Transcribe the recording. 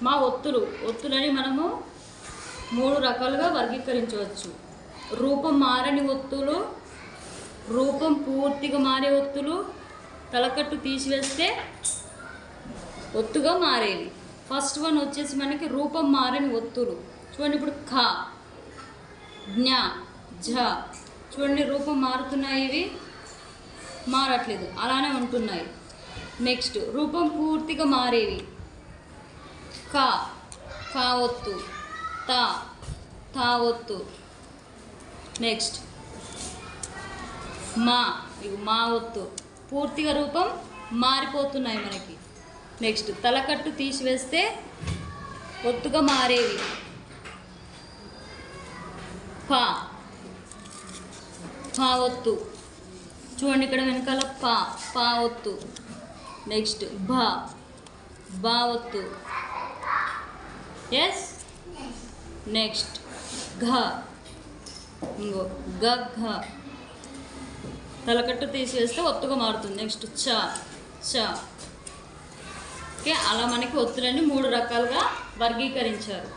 మా ఒత్తులని మనము 3 రకాలుగా వర్గీకరించవచ్చు. రూపం మారని ఒత్తులు, రూపం పూర్తిగా మారే ఒత్తులు, తలకట్టు తీసివేస్తే ఒత్తుగా మారేవి. ఫస్ట్ వన్ వచ్చేసి మనకి రూపం మారని ఒత్తులు. చూడండి, ఇప్పుడు ఖ, జ్ఞ, ఝ చూడండి, రూపం మారుతున్నాయి, ఇవి మారట్లేదు, అలానే ఉంటున్నాయి. నెక్స్ట్ రూపం పూర్తిగా మారేవి. క, కా ఒత్తు, త, తా ఒత్తు. నెక్స్ట్ మా, ఇవి మా ఒత్తు, పూర్తిగా రూపం మారిపోతున్నాయి మనకి. నెక్స్ట్ తలకట్టు తీసివేస్తే ఒత్తుగా మారేవి. పా, పా ఒత్తు, చూడండి ఇక్కడ వెనకాల పా, పా ఒత్తు. నెక్స్ట్ భా, బా ఒత్తు. ఎస్. నెక్స్ట్ ఘ, ఇంకో గ, ఘ, తలకట్టు తీసివేస్తే ఒత్తుగా మారుతుంది. నెక్స్ట్ చ, చ. ఓకే, అలా మనకి ఒత్తులన్నీ 3 రకాలుగా వర్గీకరించారు.